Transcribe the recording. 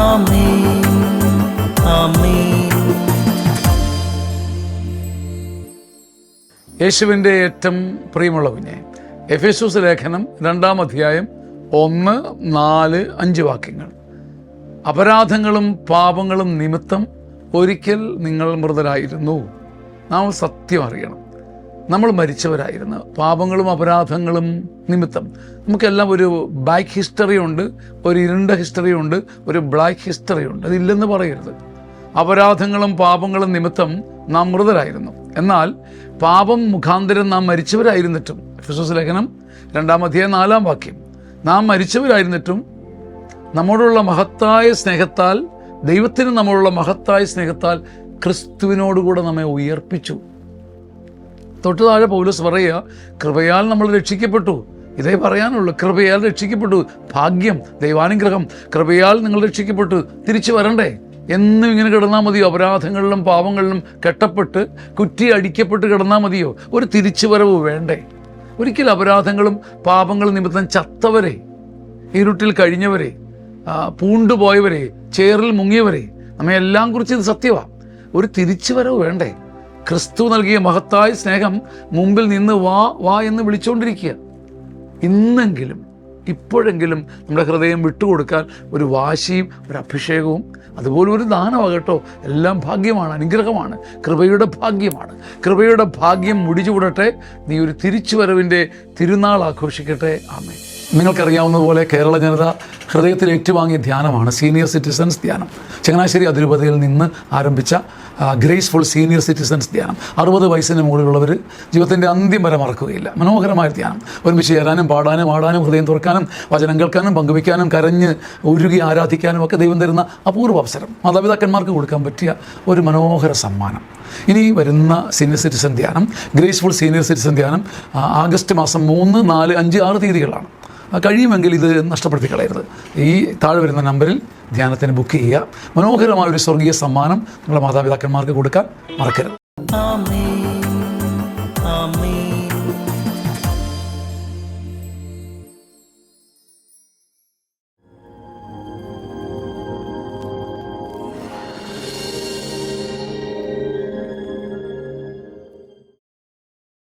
ആമേൻ ആമേൻ. യേശുവിൻ്റെ ഏറ്റവും പ്രിയമുള്ളവനെ, എഫെസോസ് ലേഖനം 2-ാം അധ്യായം 1, 4, 5 വാക്യങ്ങൾ. അപരാധങ്ങളും പാപങ്ങളും നിമിത്തം ഒരിക്കൽ നിങ്ങൾ മൃതരായിരുന്നു. നാം സത്യം അറിയണം, നമ്മൾ മരിച്ചവരായിരുന്നു പാപങ്ങളും അപരാധങ്ങളും നിമിത്തം. നമുക്കെല്ലാം ഒരു ബാക്ക് ഹിസ്റ്ററി ഉണ്ട്, ഒരു ഇരുണ്ട ഹിസ്റ്ററി ഉണ്ട്, ഒരു ബ്ലാക്ക് ഹിസ്റ്ററി ഉണ്ട്. അതില്ലെന്ന് പറയരുത്. അപരാധങ്ങളും പാപങ്ങളും നിമിത്തം നാം മൃതരായിരുന്നു. എന്നാൽ പാപം മുഖാന്തരം നാം മരിച്ചവരായിരുന്നിട്ടും, എഫെസോസ് ലേഖനം 2-ാം അധ്യായം 4-ാം വാക്യം, നാം മരിച്ചവരായിരുന്നിട്ടും നമ്മോടുള്ള മഹത്തായ സ്നേഹത്താൽ, ദൈവത്തിന് നമ്മളുള്ള മഹത്തായ സ്നേഹത്താൽ ക്രിസ്തുവിനോടുകൂടെ നമ്മെ ഉയർപ്പിച്ചു. തൊട്ട് താഴെ പൗലോസ് പറയുക, കൃപയാൽ നമ്മൾ രക്ഷിക്കപ്പെട്ടു. ഇതേ പറയാനുള്ളൂ, കൃപയാൽ രക്ഷിക്കപ്പെട്ടു. ഭാഗ്യം, ദൈവാനുഗ്രഹം. കൃപയാൽ നിങ്ങൾ രക്ഷിക്കപ്പെട്ടു. തിരിച്ചു വരണ്ടേ? എന്നും ഇങ്ങനെ കിടന്നാൽ മതിയോ? അപരാധങ്ങളിലും പാപങ്ങളിലും കെട്ടപ്പെട്ട് കുറ്റി അടിക്കപ്പെട്ട് കിടന്നാൽ മതിയോ? ഒരു തിരിച്ചുവരവ് വേണ്ടേ? ഒരിക്കൽ അപരാധങ്ങളും പാപങ്ങളും നിമിത്തം ചത്തവരെ, ഇരുട്ടിൽ കഴിഞ്ഞവരെ, പൂണ്ടുപോയവരെ, ചേറിൽ മുങ്ങിയവരെ, നമ്മയെല്ലാം കുറിച്ച് ഇത് സത്യമാണ്. ഒരു തിരിച്ചുവരവ് വേണ്ടേ? ക്രിസ്തു നൽകിയ മഹത്തായ സ്നേഹം മുമ്പിൽ നിന്ന് വാ വാ എന്ന് വിളിച്ചുകൊണ്ടിരിക്കുക. ഇന്നെങ്കിലും ഇപ്പോഴെങ്കിലും നമ്മുടെ ഹൃദയം വിട്ടുകൊടുക്കാൻ ഒരു വാശിയും ഒരു അഭിഷേകവും, അതുപോലെ ഒരു ദാനമാകട്ടോ, എല്ലാം ഭാഗ്യമാണ്, അനുഗ്രഹമാണ്, കൃപയുടെ ഭാഗ്യമാണ്. കൃപയുടെ ഭാഗ്യം മുടിച്ചുവിടട്ടെ. നീ ഒരു തിരിച്ചുവരവിൻ്റെ തിരുനാൾ ആഘോഷിക്കട്ടെ. ആമേൻ. നിങ്ങൾക്കറിയാവുന്നതുപോലെ കേരള ജനത ഹൃദയത്തിൽ ഏറ്റുവാങ്ങിയ ധ്യാനമാണ് സീനിയർ സിറ്റിസൺസ് ധ്യാനം. ചങ്ങനാശ്ശേരി അതിരൂപതയിൽ നിന്ന് ആരംഭിച്ച ഗ്രേസ്ഫുൾ സീനിയർ സിറ്റിസൺസ് ധ്യാനം. 60 വയസ്സിന് മുകളിലുള്ളവർ ജീവിതത്തിൻ്റെ അന്ത്യം വരെ മറക്കുകയില്ല. മനോഹരമായ ധ്യാനം. ഒരുമിച്ച് ചേരാനും പാടാനും ആടാനും ഹൃദയം തുറക്കാനും വചനം കേൾക്കാനും പങ്കുവയ്ക്കാനും കരഞ്ഞ് ഉരുകി ആരാധിക്കാനും ഒക്കെ ദൈവം തരുന്ന അപൂർവ അവസരം. മാതാപിതാക്കന്മാർക്ക് കൊടുക്കാൻ പറ്റിയ ഒരു മനോഹര സമ്മാനം. ഇനി വരുന്ന സീനിയർ സിറ്റിസൺ ധ്യാനം, ഗ്രേസ്ഫുൾ സീനിയർ സിറ്റിസൺ ധ്യാനം ആഗസ്റ്റ് മാസം 3, 4, 5, 6 തീയതികളാണ്. കഴിയുമെങ്കിൽ ഇത് നഷ്ടപ്പെടുത്തി കളയരുത്. ഈ താഴെ വരുന്ന നമ്പറിൽ ധ്യാനത്തിന് ബുക്ക് ചെയ്യുക. മനോഹരമായ ഒരു സ്വർഗീയ സമ്മാനം നിങ്ങളുടെ മാതാപിതാക്കന്മാർക്ക് കൊടുക്കാൻ മറക്കരുത്.